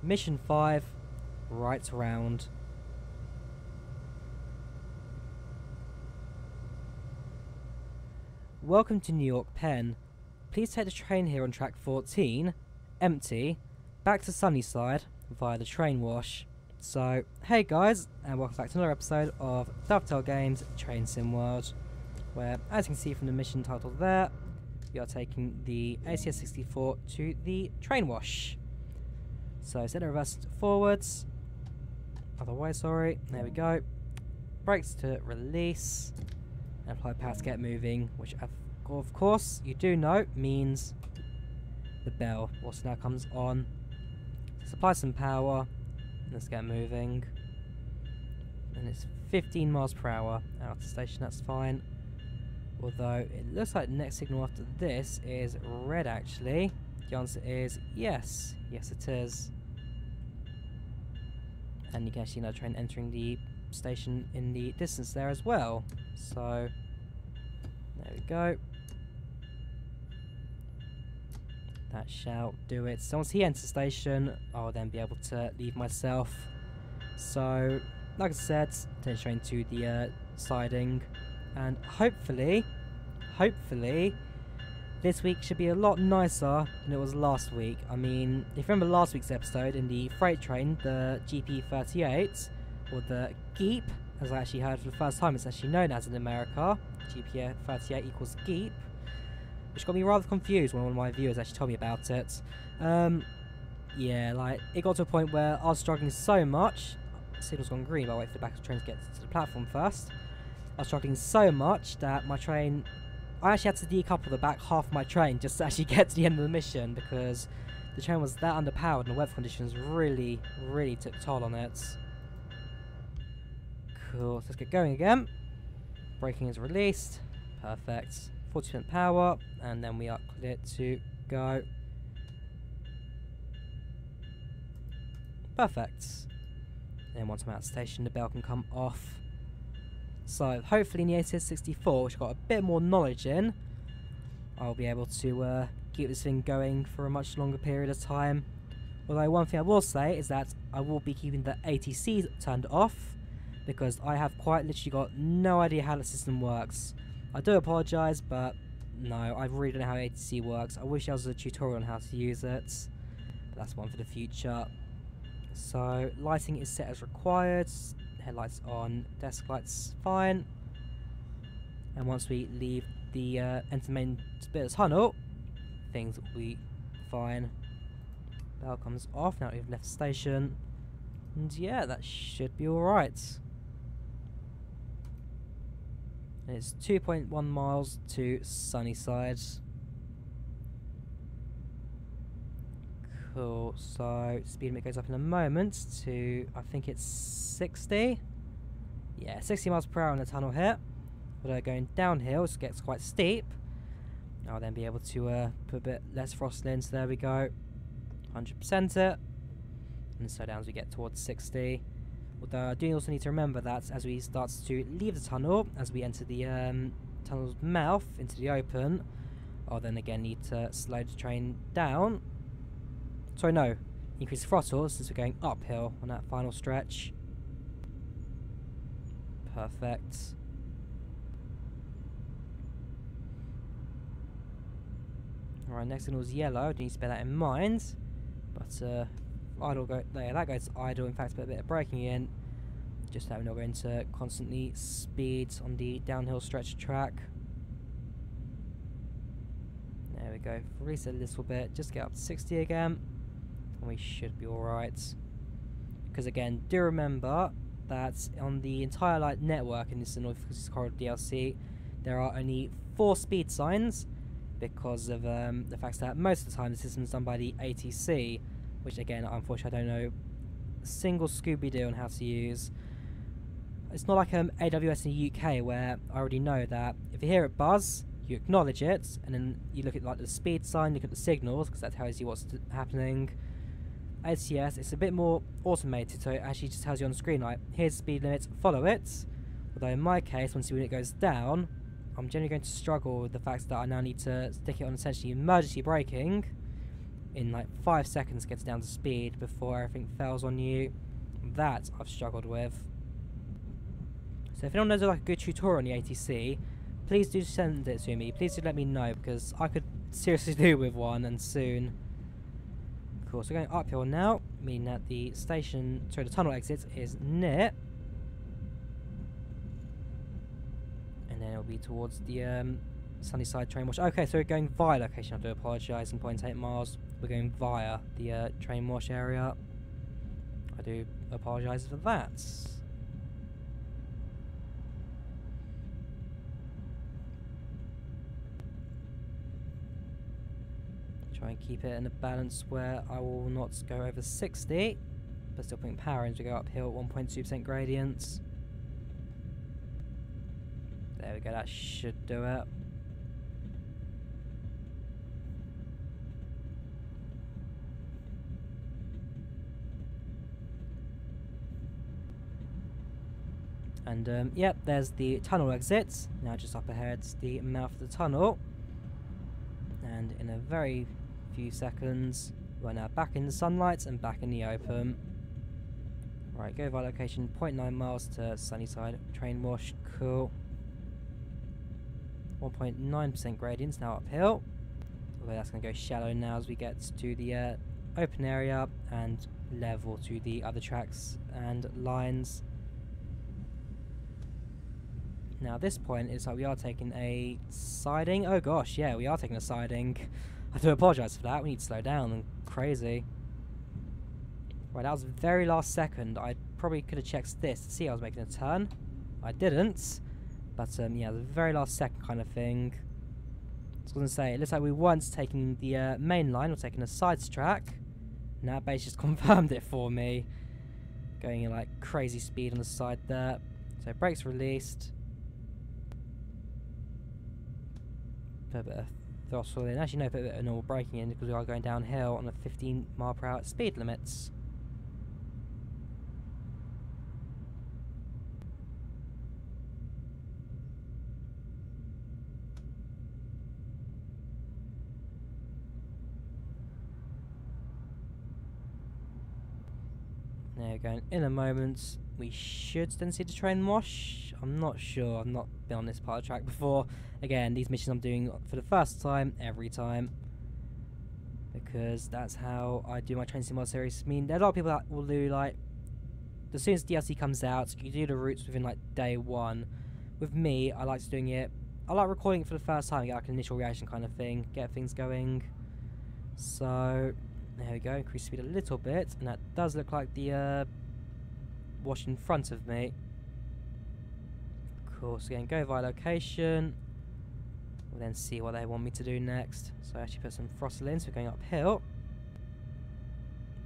Mission 5, right round. Welcome to New York Penn. Please take the train here on track 14, empty, back to Sunnyside via the train wash. So, hey guys, and welcome back to another episode of Dovetail Games Train Sim World, where, as you can see from the mission title there, we are taking the ACS-64 to the train wash. So set the reverse forwards, otherwise sorry, there we go. Brakes to release, and apply power to get moving, which of course you do know means the bell also now comes on. Supply some power, let's get moving. And it's 15 miles per hour out of the station, that's fine. Although it looks like the next signal after this is red actually. The answer is yes. Yes it is. And you can actually see another train entering the station in the distance there as well. So, there we go. That shall do it. So once he enters the station, I'll then be able to leave myself. So, like I said, take the train to the siding. And hopefully, this week should be a lot nicer than it was last week. I mean, if you remember last week's episode in the freight train, the GP38, or the Geep, as I actually heard for the first time it's actually known as in America, GP38 equals Geep, which got me rather confused when one of my viewers actually told me about it. Yeah, like, it got to a point where I was struggling so much, signal's gone green, but I'll wait for the back of the train to get to the platform first. I was struggling so much that my train, I actually had to decouple the back half of my train just to actually get to the end of the mission because the train was that underpowered and the weather conditions really took a toll on it. Cool, so let's get going again. Braking is released, perfect. 40% power, and then we are clear to go. Perfect. And once I'm out of the station, the bell can come off. So hopefully in the ACS-64, which I've got a bit more knowledge in, I'll be able to keep this thing going for a much longer period of time. Although one thing I will say is that I will be keeping the ATC turned off, because I have quite literally got no idea how the system works. I do apologise, but no, I really don't know how ATC works. I wish there was a tutorial on how to use it, but that's one for the future. So lighting is set as required. Headlights on, desk lights fine, and once we leave the enter main bit of the tunnel, things will be fine. Bell comes off now that we've left the station, and yeah, that should be alright. And it's 2.1 miles to Sunnyside. Cool, so speed limit goes up in a moment to, I think it's 60? Yeah, 60 miles per hour in the tunnel here. Although going downhill, it gets quite steep. I'll then be able to put a bit less throttle in, so there we go. 100% it. And slow down as we get towards 60. Although I do also need to remember that as we start to leave the tunnel, as we enter the tunnel's mouth into the open, I'll then again need to slow the train down. Sorry, no. Increase the throttle since we're going uphill on that final stretch. Perfect. Alright, next signal is yellow. Do need to bear that in mind. But idle go there. That goes to idle. In fact, put a bit of braking in, just so we're not going to constantly speed on the downhill stretch track. There we go. Release it a little bit. Just get up to 60 again. We should be alright. Because again, do remember that on the entire light network in this North Corridor DLC, there are only 4 speed signs because of the fact that most of the time the system is done by the ATC, which again, unfortunately, I don't know a single Scooby-Doo on how to use. It's not like AWS in the UK where I already know that if you hear it buzz, you acknowledge it, and then you look at like the speed sign, look at the signals, because that tells you what's happening. ACS, it's a bit more automated, so it actually just tells you on the screen, like, here's the speed limit, follow it. Although in my case, once the unit goes down, I'm generally going to struggle with the fact that I now need to stick it on essentially emergency braking in like 5 seconds gets down to speed before everything fails on you. That I've struggled with. So if anyone knows like a good tutorial on the ATC, please do send it to me. Please do let me know, because I could seriously do with one, and soon. Of course, we're going uphill now, meaning that the the tunnel exit is near. And then it'll be towards the Sunnyside Train Wash. Okay, so we're going via location. I do apologise, in 0.8 miles. We're going via the train wash area. I do apologise for that. Try and keep it in a balance where I will not go over 60, but still putting power in as we go uphill at 1.2% gradients. There we go, that should do it. And yep, there's the tunnel exit. Now just up ahead's the mouth of the tunnel. And in a very few seconds, we're now back in the sunlight and back in the open. Right, go via location, 0.9 miles to Sunnyside Train Wash. Cool. 1.9% gradients now uphill. Although that's going to go shallow now as we get to the open area and level to the other tracks and lines. Now at this point, it's like we are taking a siding. Oh gosh, yeah, we are taking a siding. I do apologise for that. We need to slow down and crazy. Right, that was the very last second. I probably could have checked this to see I was making a turn. I didn't. But yeah, the very last second kind of thing. I was going to say, it looks like we weren't taking the main line, we're taking a sides track. Now base just confirmed it for me. Going at like crazy speed on the side there. So brakes released. Put a bit of throttle in. Actually no, put a bit of normal braking in because we are going downhill on the 15 mph speed limits. There we go, in a moment we should then see the train wash. I'm not sure, I've not been on this part of the track before. Again, these missions I'm doing for the first time, every time. Because that's how I do my Train Sim Mod series. I mean, there are a lot of people that will do like, as soon as DLC comes out, you do the routes within like day one. With me, I like doing it, I like recording it for the first time, get like an initial reaction kind of thing, get things going. So, there we go, increase speed a little bit, and that does look like the wash in front of me. Of course, again, go via location. We'll then see what they want me to do next. So I actually put some throttle in, so we're going uphill.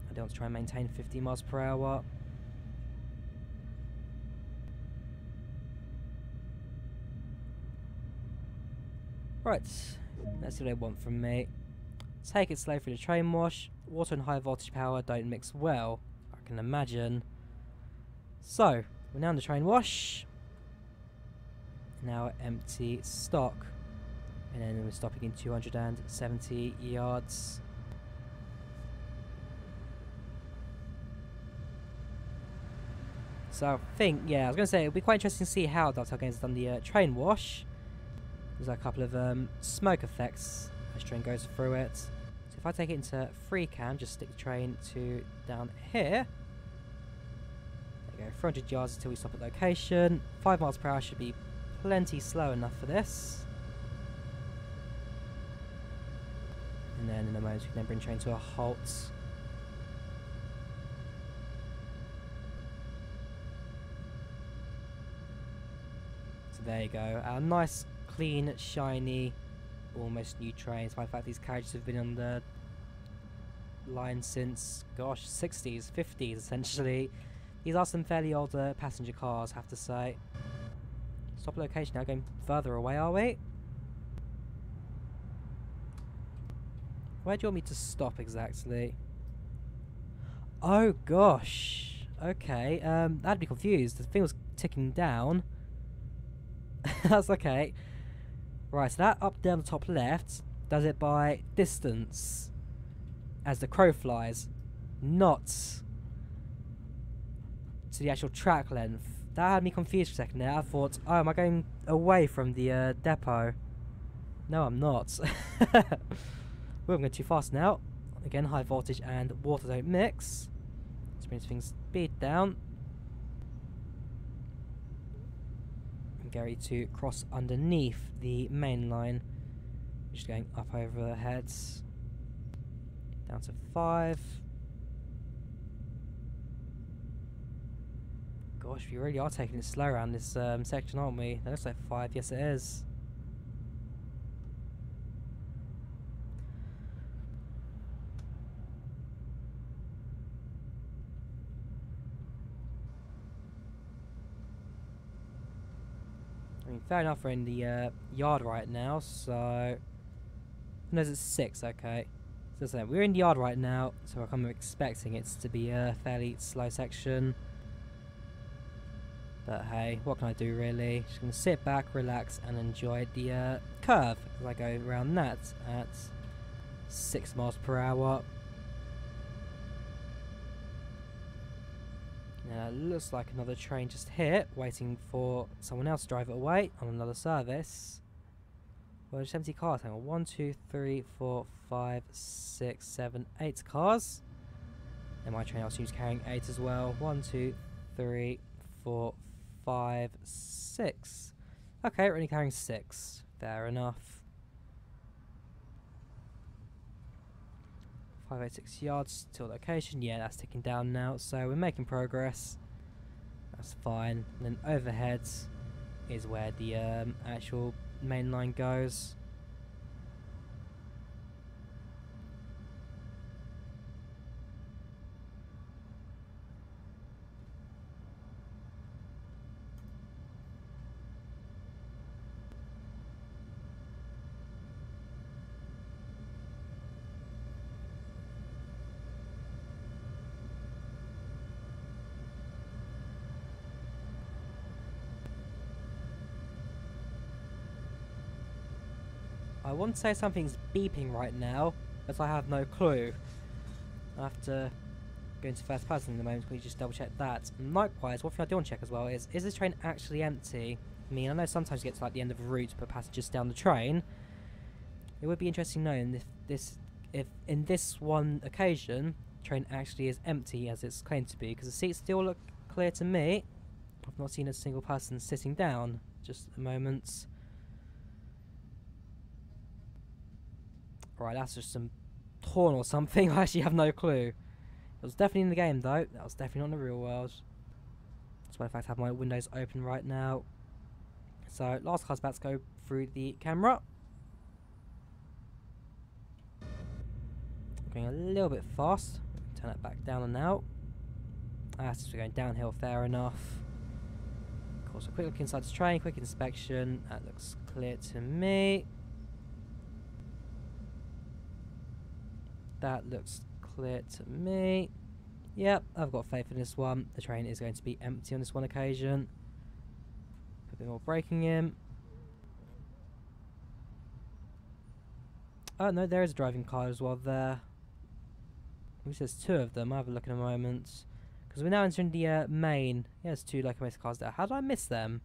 I do want to try and maintain 50 miles per hour. Right, let's see what they want from me. Take it slow through the train wash. Water and high voltage power don't mix well, I can imagine. So, we're now in the train wash. Now at empty stock. And then we're stopping in 270 yards. So I think, yeah, I was going to say, it'll be quite interesting to see how Delta Games has done the train wash. There's a couple of smoke effects as the train goes through it. So if I take it into free cam, just stick the train to down here. There we go, 400 yards until we stop at location. 5 miles per hour should be plenty slow enough for this. And then in a moment we can then bring the train to a halt. So there you go, our nice, clean, shiny, almost new train. Despite the fact these carriages have been on the line since, gosh, 60s, 50s essentially. These are some fairly older passenger cars, I have to say. Stop location now, going further away, are we? Where do you want me to stop exactly? Oh gosh. Okay, I'd be confused. The thing was ticking down. That's okay. Right, so that up there on the top left does it by distance. as the crow flies, not to the actual track length. That had me confused for a second there. I thought, oh, am I going away from the depot? No, I'm not. We're going too fast now. Again, high voltage and water don't mix. Which means things speed down. And get ready to cross underneath the main line. Just going up over the heads. Down to 5. Gosh, we really are taking it slow around this section, aren't we? That looks like 5. Yes, it is. I mean, fair enough, we're in the yard right now, so... No, it's 6, okay. So we're in the yard right now, so I'm expecting it to be a fairly slow section. But hey, what can I do really? Just gonna sit back, relax, and enjoy the curve as I go around that at 6 miles per hour. Now it looks like another train just hit, waiting for someone else to drive it away on another service. Well, there's empty cars. Hang on, 1, 2, 3, 4, 5, 6, 7, 8 cars. And my train also is carrying 8 as well. 1, 2, 3, 4, 5, 6. Okay, we're only carrying 6. Fair enough. 586 yards till location. Yeah, that's ticking down now. So we're making progress. That's fine. And then overhead is where the actual main line goes. I want to say something's beeping right now, but I have no clue. I have to go into first person in the moment. Can we just double check that? And likewise, one thing I do want to check as well is this train actually empty? I mean, I know sometimes you get to like the end of a route to put passengers down the train. It would be interesting knowing if in this one occasion, the train actually is empty as it's claimed to be, because the seats still look clear to me. I've not seen a single person sitting down just at the moment. Right, that's just some torn or something. I actually have no clue. It was definitely in the game though. That was definitely not in the real world. Despite the fact I have my windows open right now. So, last car's about to go through the camera. Going a little bit fast. Turn that back down and out. That's just going downhill, fair enough. Of course, a quick look inside the train, quick inspection. That looks clear to me. That looks clear to me. Yep, I've got faith in this one. The train is going to be empty on this one occasion. Put a bit more braking in. Oh no, there is a driving car as well there. At least there's 2 of them. I'll have a look in a moment. Because we're now entering the main. Yeah, there's 2 locomotive cars there. How did I miss them?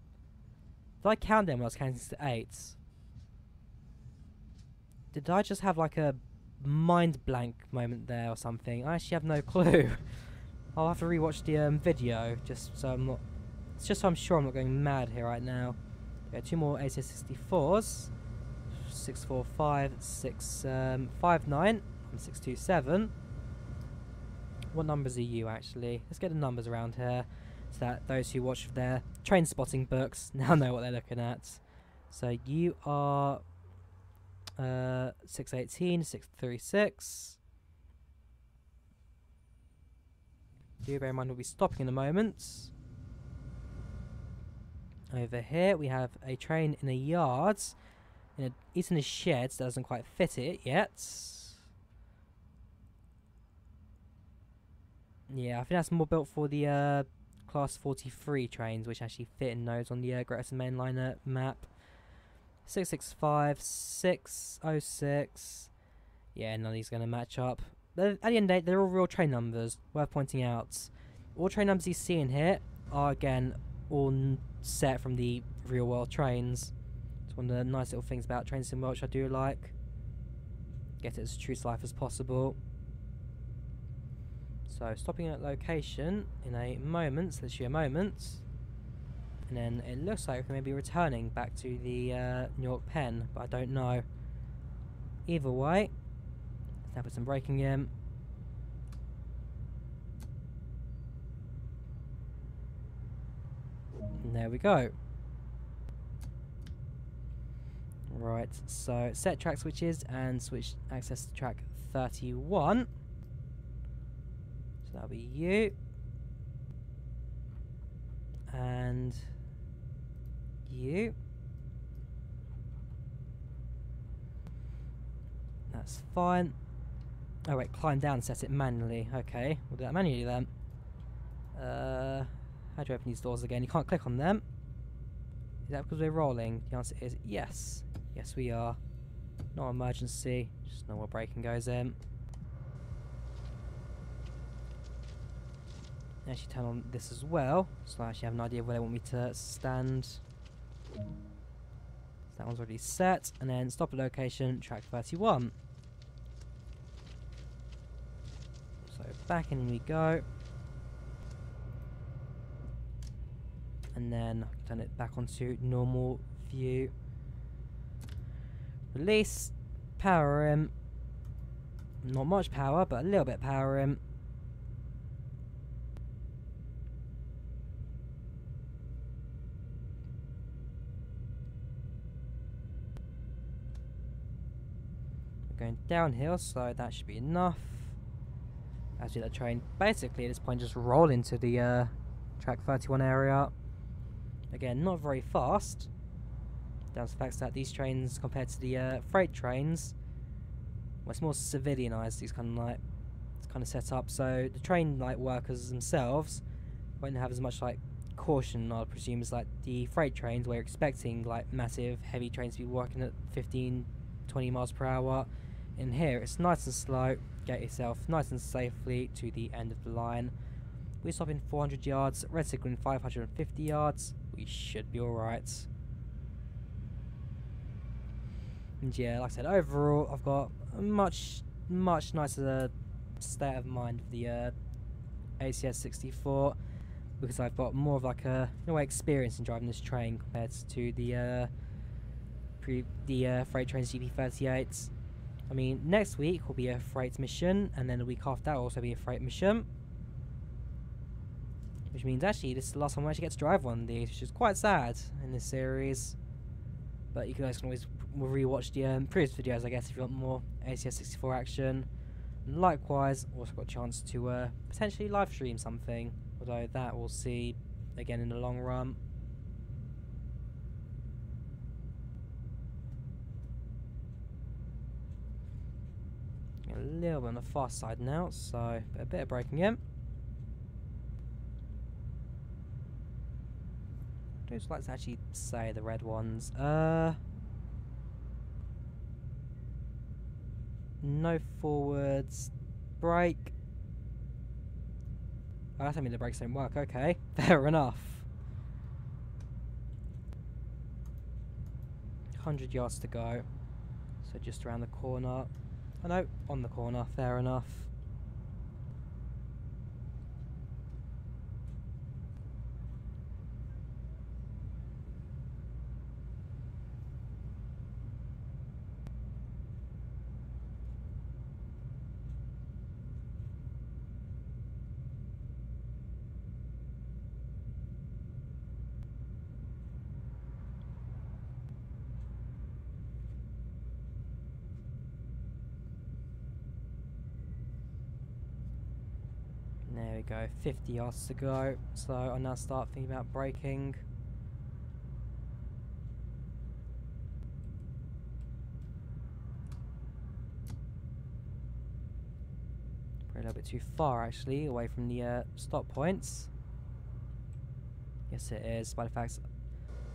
Did I count them when I was counting to 8? Did I just have like a mind blank moment there or something? I actually have no clue. I'll have to rewatch the video just so I'm not. It's just so I'm sure I'm not going mad here right now. Okay, 2 more ACS-64s. 645, 659, and 627. What numbers are you actually? Let's get the numbers around here so that those who watch their train spotting books now know what they're looking at. So you are 618, 636. Do bear in mind we'll be stopping in a moment. Over here we have a train in a yard. It's in a shed, so that doesn't quite fit it yet. Yeah, I think that's more built for the Class 43 trains, which actually fit in those on the Greater Mainliner map. 665, 606. Yeah, none of these are going to match up. at the end of the day, they're all real train numbers, worth pointing out. All train numbers you see in here are, again, all set from the real world trains. It's one of the nice little things about Train Sim World, which I do like. Get it as true to life as possible. So, stopping at location in a moment, literally a moment. And then it looks like we're maybe returning back to the New York Pen, but I don't know. Either way, let's now put some braking in. And there we go. Right, so set track switches and switch access to track 31. So that'll be you. And you. That's fine. Oh wait, climb down and set it manually. Okay, we'll do that manually then. How do you open these doors again? You can't click on them. Is that because we're rolling? The answer is yes. Yes, we are. No emergency. Just normal braking goes in. Actually turn on this as well. So I actually have an idea of where they want me to stand. So that one's already set. And then stop at location, track 31. So back in we go. And then turn it back onto normal view. Release, power in. Not much power, but a little bit power in. We're going downhill, so that should be enough. Actually, that train basically at this point just roll into the track 31 area. Again, not very fast. Down to the fact that these trains, compared to the freight trains, well, it's more civilianised. These kind of set up, so the train workers themselves won't have as much caution, I presume, as the freight trains, where you're expecting massive, heavy trains to be working at 15, 20 miles per hour. In here, it's nice and slow. Get yourself nice and safely to the end of the line. We stop in 400 yards, red signal in 550 yards. We should be alright. And yeah, like I said, overall, I've got a much nicer state of mind of the ACS-64, because I've got more of a experience in driving this train compared to the freight trains GP38. I mean, next week will be a freight mission, and then the week after that will also be a freight mission. Which means actually this is the last time I actually get to drive one of these, which is quite sad in this series. But you guys can always rewatch the previous videos, I guess, if you want more ACS-64 action. And likewise, also got a chance to potentially live stream something, although that we'll see again in the long run. A little bit on the fast side now, so a bit of braking in. I'd just like to actually say the red ones. No forwards. Brake. Oh, that's mean the brakes don't work. Okay, fair enough. 100 yards to go. So just around the corner. Oh no, on the corner. Fair enough. There we go, 50 yards to go, so I'll now start thinking about braking. Probably a little bit too far actually, away from the stop points. Yes it is, by the fact,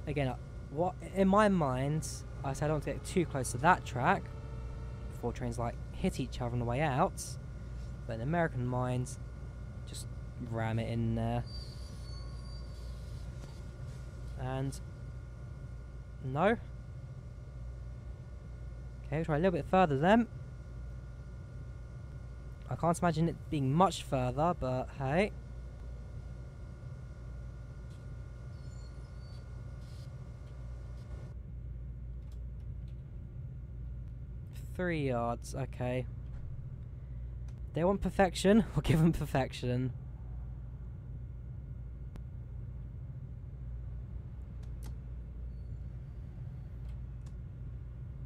again, what in my mind, I said I don't want to get too close to that track before trains hit each other on the way out. but in American minds, just ram it in there. And no. Okay, try a little bit further then. I can't imagine it being much further, but hey. Three yards, okay. They want perfection, we'll give them perfection.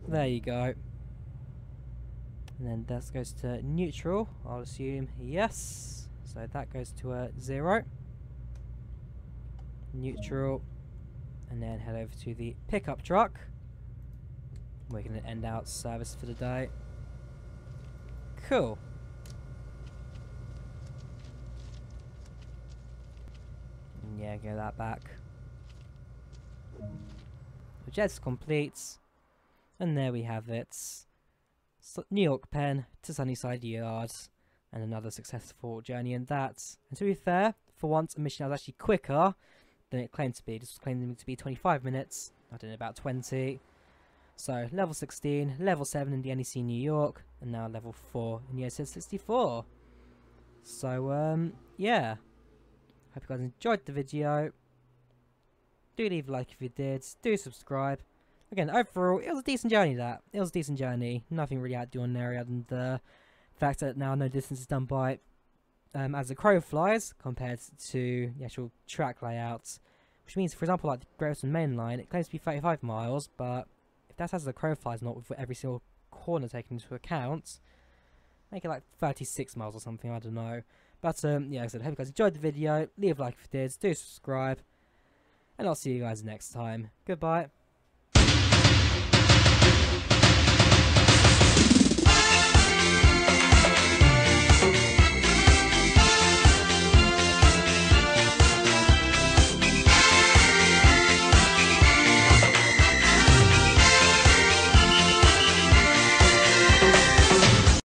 There you go. And then that goes to neutral, I'll assume yes. So that goes to 0. Neutral. And then head over to the pickup truck. We're going to end out service for the day. Cool. And yeah, get that back. The jet's complete. And there we have it. New York Penn to Sunnyside Yard. And another successful journey in that. And to be fair, for once a mission that was actually quicker than it claimed to be. This was claiming to be 25 minutes. I did about 20. So, level 16, level 7 in the NEC New York, and now level 4 in the ACS-64. So, yeah. Hope you guys enjoyed the video. Do leave a like if you did. Do subscribe. Again, overall, it was a decent journey, that. It was a decent journey. Nothing really out of the ordinary other than the fact that now no distance is done by as the crow flies compared to the actual track layout. Which means, for example, like the Great Western Main Line, it claims to be 35 miles, but that's as the crow flies, not with every single corner taken into account. Make it like 36 miles or something, I don't know. But yeah, like I said, I hope you guys enjoyed the video. Leave a like if you did, do subscribe. And I'll see you guys next time. Goodbye.